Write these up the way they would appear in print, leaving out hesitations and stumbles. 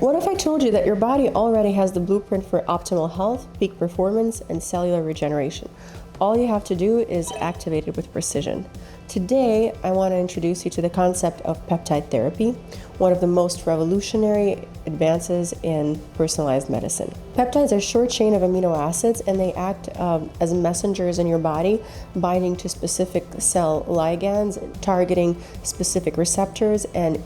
What if I told you that your body already has the blueprint for optimal health, peak performance, and cellular regeneration? All you have to do is activate it with precision. Today, I want to introduce you to the concept of peptide therapy, one of the most revolutionary advances in personalized medicine. Peptides are a short chain of amino acids, and they act as messengers in your body, binding to specific cell ligands, targeting specific receptors, and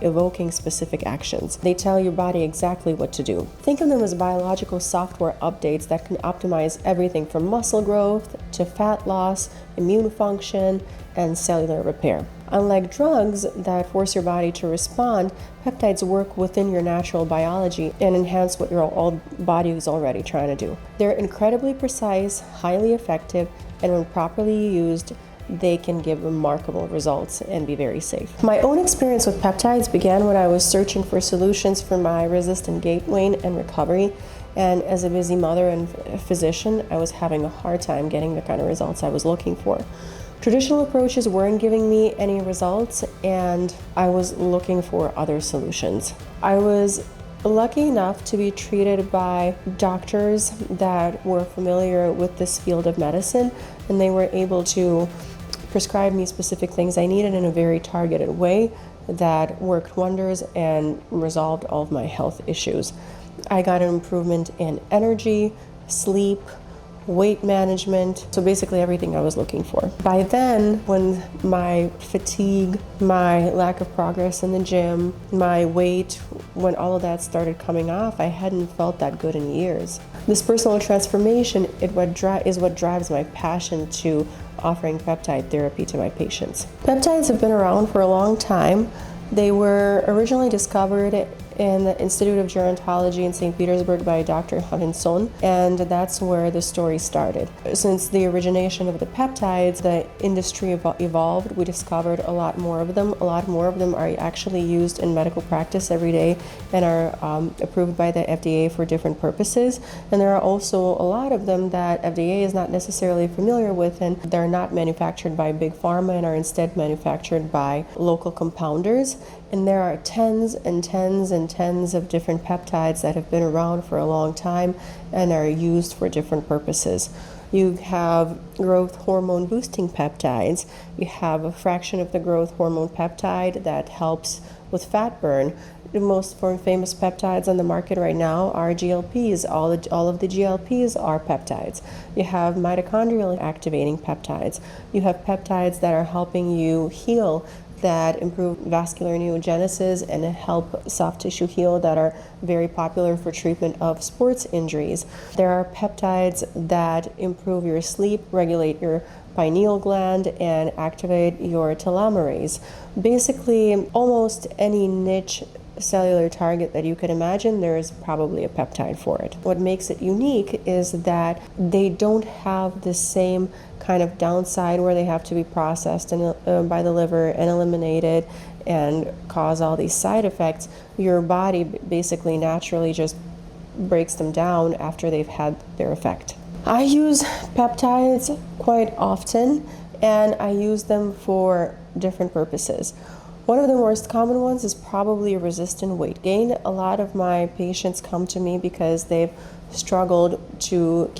evoking specific actions. They tell your body exactly what to do. Think of them as biological software updates that can optimize everything from muscle growth to fat loss, immune function, and cellular repair. Unlike drugs that force your body to respond, peptides work within your natural biology and enhance what your body is already trying to do. They're incredibly precise, highly effective, and when properly used, they can give remarkable results and be very safe. My own experience with peptides began when I was searching for solutions for my resistant gait gain and recovery. And as a busy mother and physician, I was having a hard time getting the kind of results I was looking for. Traditional approaches weren't giving me any results, and I was looking for other solutions. I was lucky enough to be treated by doctors that were familiar with this field of medicine, and they were able to prescribe me specific things I needed in a very targeted way that worked wonders and resolved all of my health issues. I got an improvement in energy, sleep, weight management, so basically everything I was looking for. By then, when my fatigue, my lack of progress in the gym, my weight, when all of that started coming off, I hadn't felt that good in years. This personal transformation is what drives my passion to offering peptide therapy to my patients. Peptides have been around for a long time. They were originally discovered in the Institute of Gerontology in St. Petersburg by Dr. Hutchinson, and that's where the story started. Since the origination of the peptides, the industry evolved. We discovered a lot more of them. A lot more of them are actually used in medical practice every day and are approved by the FDA for different purposes. And there are also a lot of them that FDA is not necessarily familiar with, and they're not manufactured by big pharma and are instead manufactured by local compounders. And there are tens and tens and tens of different peptides that have been around for a long time and are used for different purposes. You have growth hormone boosting peptides. You have a fraction of the growth hormone peptide that helps with fat burn. The most famous peptides on the market right now are GLPs. All of the GLPs are peptides. You have mitochondrial activating peptides. You have peptides that are helping you heal, that improve vascular neogenesis and help soft tissue heal, that are very popular for treatment of sports injuries. There are peptides that improve your sleep, regulate your pineal gland, and activate your telomerase. Basically, almost any niche cellular target that you could imagine, there is probably a peptide for it. What makes it unique is that they don't have the same kind of downside where they have to be processed by the liver and eliminated and cause all these side effects. Your body basically naturally just breaks them down after they've had their effect. I use peptides quite often, and I use them for different purposes. One of the most common ones is probably resistant weight gain. A lot of my patients come to me because they've struggled to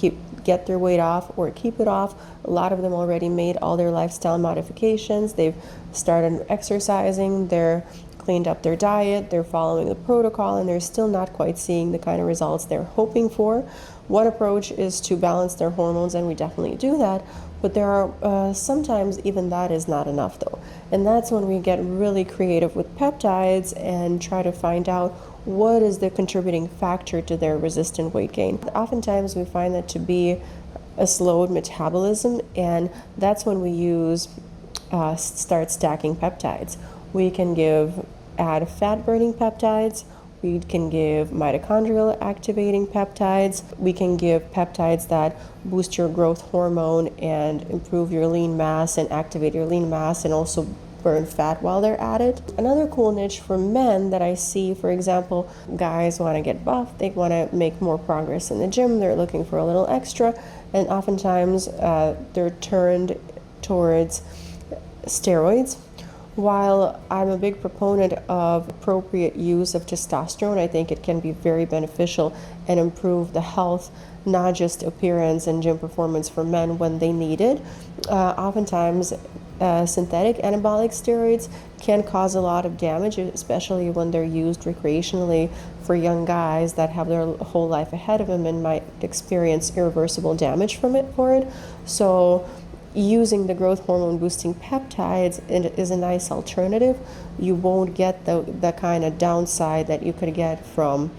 get their weight off or keep it off. A lot of them already made all their lifestyle modifications. They've started exercising, they're cleaned up their diet, they're following the protocol, and they're still not quite seeing the kind of results they're hoping for. One approach is to balance their hormones, and we definitely do that. But there are sometimes even that is not enough though. And that's when we get really creative with peptides and try to find out what is the contributing factor to their resistant weight gain. Oftentimes we find that to be a slowed metabolism, and that's when we start stacking peptides. We can add fat burning peptides. We can give mitochondrial activating peptides. We can give peptides that boost your growth hormone and improve your lean mass and activate your lean mass and also burn fat while they're at it. Another cool niche for men that I see, for example, guys want to get buff, they want to make more progress in the gym, they're looking for a little extra, and oftentimes they're turned towards steroids. While I'm a big proponent of appropriate use of testosterone, I think it can be very beneficial and improve the health, not just appearance and gym performance for men when they need it. Oftentimes, synthetic anabolic steroids can cause a lot of damage, especially when they're used recreationally for young guys that have their whole life ahead of them and might experience irreversible damage from it for it. So using the growth hormone boosting peptides is a nice alternative. You won't get the kind of downside that you could get from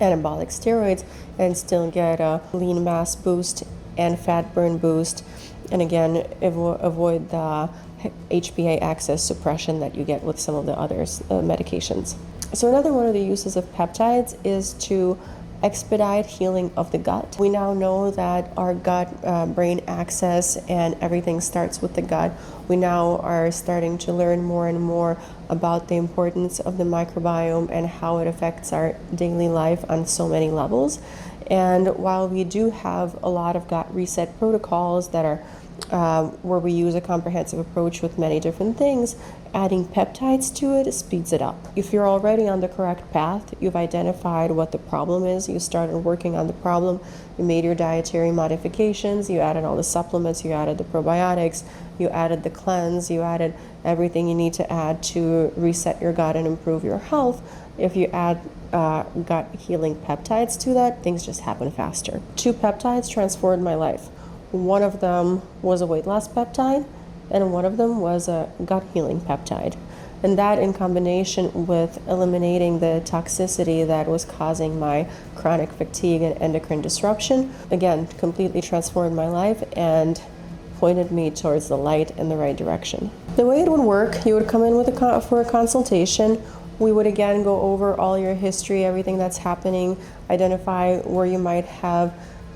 anabolic steroids and still get a lean mass boost and fat burn boost, and again avoid the HPA axis suppression that you get with some of the other medications. So another one of the uses of peptides is to expedite healing of the gut. We now know that our gut-brain axis and everything starts with the gut. We now are starting to learn more and more about the importance of the microbiome and how it affects our daily life on so many levels. And while we do have a lot of gut reset protocols that are where we use a comprehensive approach with many different things, adding peptides to it speeds it up. If you're already on the correct path, you've identified what the problem is, you started working on the problem, you made your dietary modifications, you added all the supplements, you added the probiotics, you added the cleanse, you added everything you need to add to reset your gut and improve your health. If you add gut healing peptides to that, things just happen faster. 2 peptides transformed my life. One of them was a weight loss peptide, and one of them was a gut healing peptide. And that, in combination with eliminating the toxicity that was causing my chronic fatigue and endocrine disruption, again, completely transformed my life and pointed me towards the light in the right direction. The way it would work, you would come in with for a consultation. We would again go over all your history, everything that's happening, identify where you might have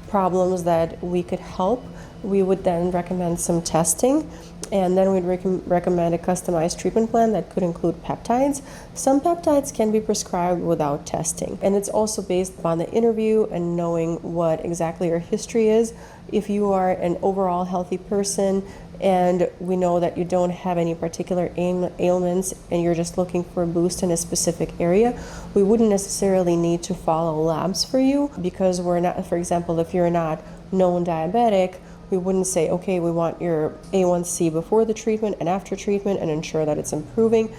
problems that we could help. We would then recommend some testing, and then we'd recommend a customized treatment plan that could include peptides. Some peptides can be prescribed without testing, and it's also based upon the interview and knowing what exactly your history is. If you are an overall healthy person and we know that you don't have any particular ailments and you're just looking for a boost in a specific area, we wouldn't necessarily need to follow labs for you, because we're not, for example, if you're not known diabetic, we wouldn't say, okay, we want your A1C before the treatment and after treatment and ensure that it's improving.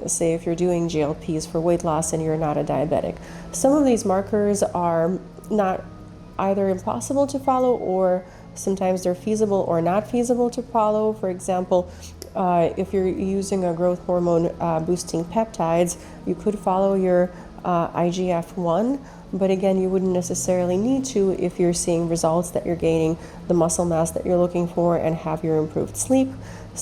Say if you're doing GLPs for weight loss and you're not a diabetic. Some of these markers are not either impossible to follow, or sometimes they're feasible or not feasible to follow. For example, if you're using a growth hormone boosting peptides, you could follow your IGF-1, but again, you wouldn't necessarily need to if you're seeing results that you're gaining the muscle mass that you're looking for and have your improved sleep.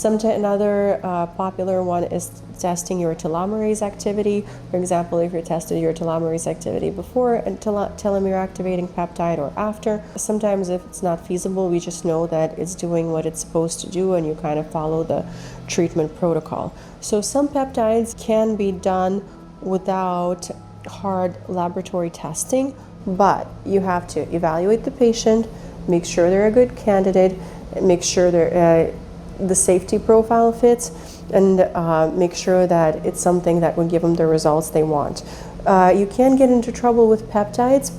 Another popular one is testing your telomerase activity. For example, if you tested your telomerase activity before a telomere activating peptide or after. Sometimes if it's not feasible, we just know that it's doing what it's supposed to do and you kind of follow the treatment protocol. So some peptides can be done without hard laboratory testing, but you have to evaluate the patient, make sure they're a good candidate, make sure the safety profile fits, and make sure that it's something that will give them the results they want. You can get into trouble with peptides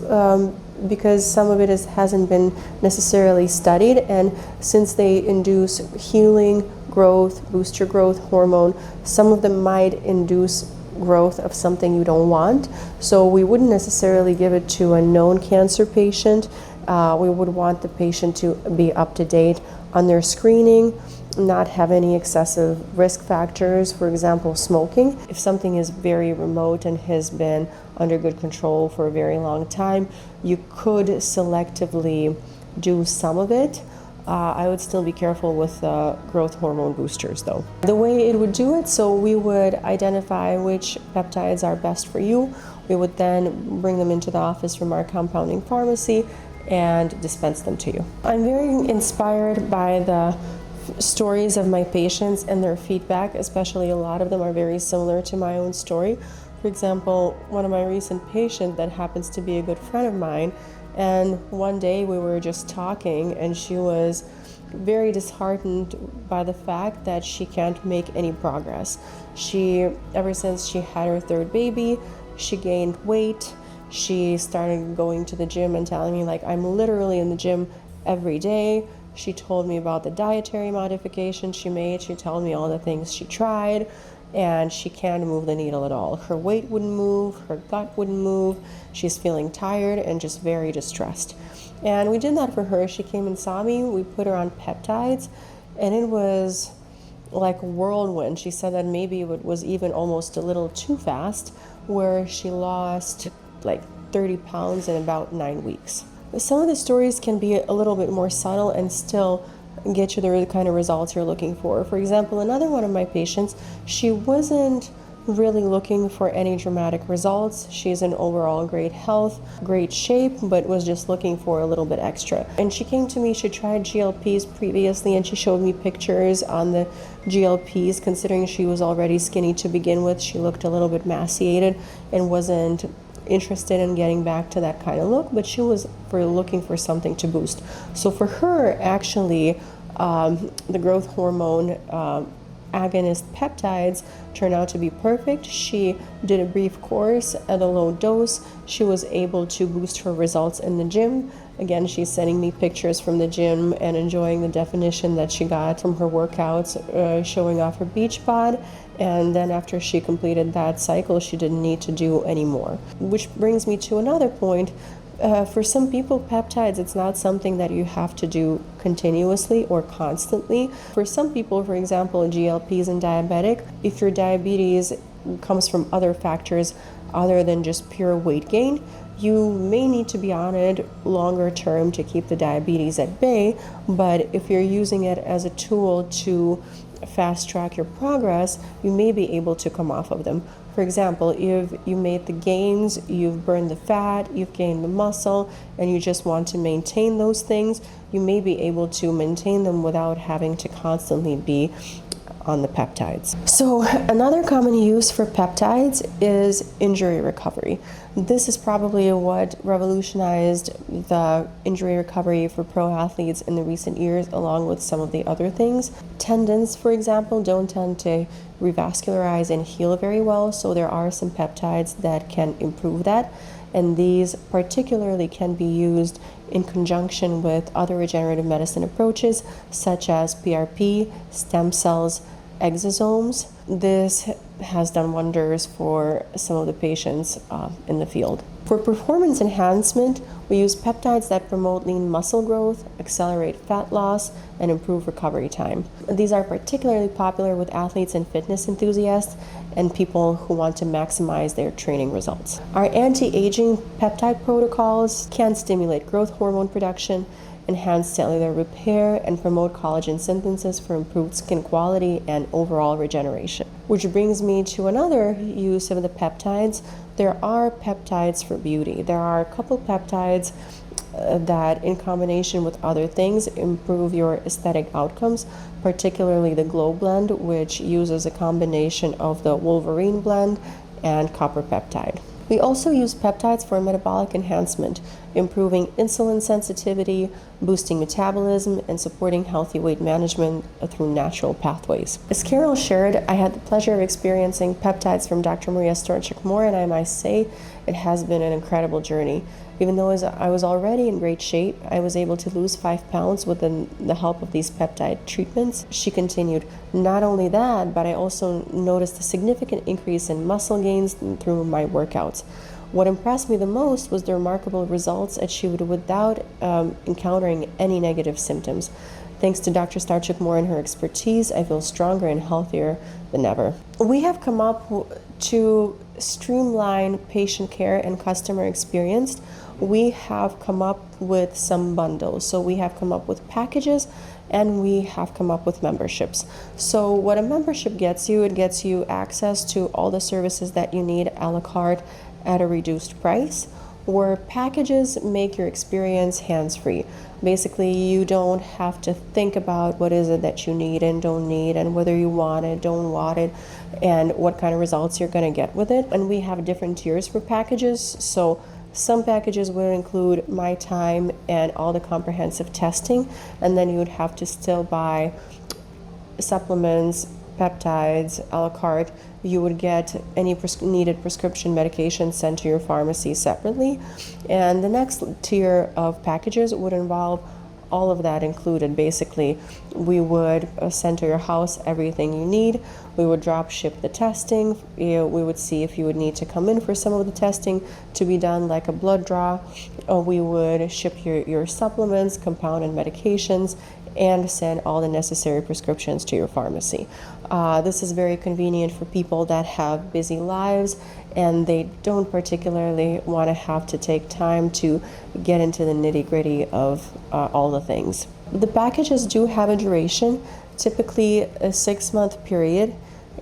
because some of it hasn't been necessarily studied, and since they induce healing, growth, boost your growth hormone, some of them might induce growth of something you don't want. So we wouldn't necessarily give it to a known cancer patient. We would want the patient to be up to date on their screening, not have any excessive risk factors, for example, smoking. If something is very remote and has been under good control for a very long time, you could selectively do some of it. I would still be careful with growth hormone boosters though. The way it would do it, so we would identify which peptides are best for you. We would then bring them into the office from our compounding pharmacy and dispense them to you. I'm very inspired by the stories of my patients and their feedback, especially a lot of them are very similar to my own story. For example, one of my recent patients that happens to be a good friend of mine, and one day we were just talking and she was very disheartened by the fact that she can't make any progress. Ever since she had her third baby, she gained weight. She started going to the gym and telling me, like, I'm literally in the gym every day. She told me about the dietary modifications she made. She told me all the things she tried, and she can't move the needle at all. Her weight wouldn't move, her gut wouldn't move. She's feeling tired and just very distressed. And we did that for her. She came and saw me. We put her on peptides, and it was like a whirlwind. She said that maybe it was even almost a little too fast, where she lost like 30 pounds in about 9 weeks. Some of the stories can be a little bit more subtle and still get you the kind of results you're looking for. For example, another one of my patients, she wasn't really looking for any dramatic results. She's in overall great health, great shape, but was just looking for a little bit extra. And she came to me, she tried GLPs previously, and she showed me pictures on the GLPs. Considering she was already skinny to begin with, she looked a little bit emaciated and wasn't interested in getting back to that kind of look, but she was looking for something to boost. So for her, actually, the growth hormone agonist peptides turned out to be perfect. She did a brief course at a low dose. She was able to boost her results in the gym. Again, she's sending me pictures from the gym and enjoying the definition that she got from her workouts, showing off her beach bod. And then after she completed that cycle, she didn't need to do any more. Which brings me to another point. For some people, peptides, it's not something that you have to do continuously or constantly. For some people, for example, GLPs and diabetic, if your diabetes comes from other factors other than just pure weight gain, you may need to be on it longer term to keep the diabetes at bay. But if you're using it as a tool to fast track your progress, you may be able to come off of them. For example, if you made the gains, you've burned the fat, you've gained the muscle, and you just want to maintain those things, you may be able to maintain them without having to constantly be on the peptides. So another common use for peptides is injury recovery. This is probably what revolutionized the injury recovery for pro athletes in the recent years, along with some of the other things. Tendons, for example, don't tend to revascularize and heal very well, so there are some peptides that can improve that, and these particularly can be used in conjunction with other regenerative medicine approaches such as PRP, stem cells, exosomes. This has done wonders for some of the patients in the field. For performance enhancement, we use peptides that promote lean muscle growth, accelerate fat loss, and improve recovery time. These are particularly popular with athletes and fitness enthusiasts and people who want to maximize their training results. Our anti-aging peptide protocols can stimulate growth hormone production, enhance cellular repair, and promote collagen synthesis for improved skin quality and overall regeneration. Which brings me to another use of the peptides. There are peptides for beauty. There are a couple peptides that, in combination with other things, improve your aesthetic outcomes, particularly the Glow blend, which uses a combination of the Wolverine blend and copper peptide. We also use peptides for metabolic enhancement, improving insulin sensitivity, boosting metabolism, and supporting healthy weight management through natural pathways. As Carol shared, I had the pleasure of experiencing peptides from Dr. Maria Starchook-Moore, and I must say it has been an incredible journey. Even though I was already in great shape, I was able to lose 5 pounds with the help of these peptide treatments. She continued, not only that, but I also noticed a significant increase in muscle gains through my workouts. What impressed me the most was the remarkable results achieved without encountering any negative symptoms. Thanks to Dr. Starchook-Moore and her expertise, I feel stronger and healthier than ever. We have come up to streamline patient care and customer experience. We have come up with some bundles. So we have come up with packages and we have come up with memberships. So what a membership gets you, it gets you access to all the services that you need a la carte at a reduced price, where packages make your experience hands-free. Basically, you don't have to think about what is it that you need and don't need, and whether you want it, don't want it, and what kind of results you're going to get with it. And we have different tiers for packages. So Some packages will include my time and all the comprehensive testing, and then you would have to still buy supplements, peptides, a la carte. You would get any needed prescription medication sent to your pharmacy separately. And the next tier of packages would involve all of that included. Basically, we would send to your house everything you need. We would drop ship the testing. We would see if you would need to come in for some of the testing to be done, like a blood draw. We would ship your supplements, compounded medications, and send all the necessary prescriptions to your pharmacy. This is very convenient for people that have busy lives and they don't particularly want to have to take time to get into the nitty-gritty of all the things. The packages do have a duration, typically a 6-month period,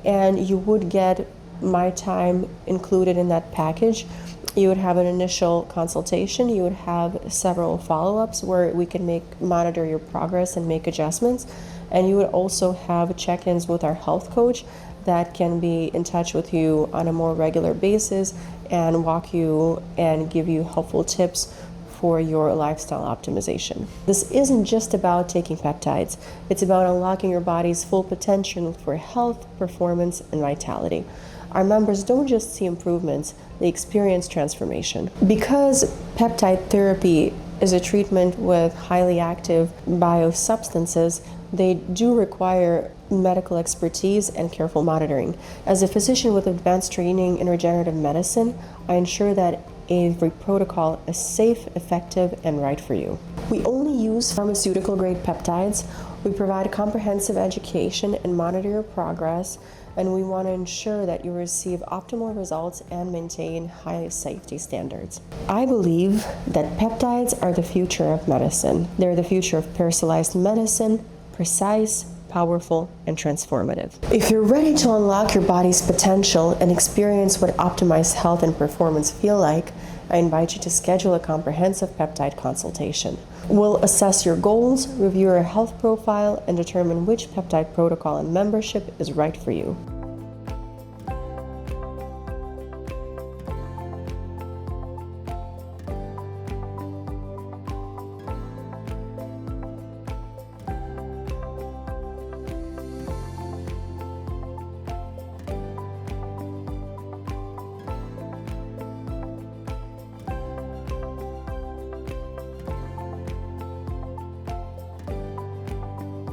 and you would get my time included in that package. You would have an initial consultation. You would have several follow-ups where we can monitor your progress and make adjustments. And you would also have check-ins with our health coach that can be in touch with you on a more regular basis and walk you and give you helpful tips for your lifestyle optimization. This isn't just about taking peptides. It's about unlocking your body's full potential for health, performance, and vitality. Our members don't just see improvements, they experience transformation. Because peptide therapy is a treatment with highly active biosubstances, they do require medical expertise and careful monitoring. As a physician with advanced training in regenerative medicine, I ensure that every protocol is safe, effective, and right for you. We only use pharmaceutical-grade peptides. We provide comprehensive education and monitor your progress, and we want to ensure that you receive optimal results and maintain high safety standards. I believe that peptides are the future of medicine. They're the future of personalized medicine, precise, powerful, and transformative. If you're ready to unlock your body's potential and experience what optimized health and performance feel like, I invite you to schedule a comprehensive peptide consultation. We'll assess your goals, review your health profile, and determine which peptide protocol and membership is right for you.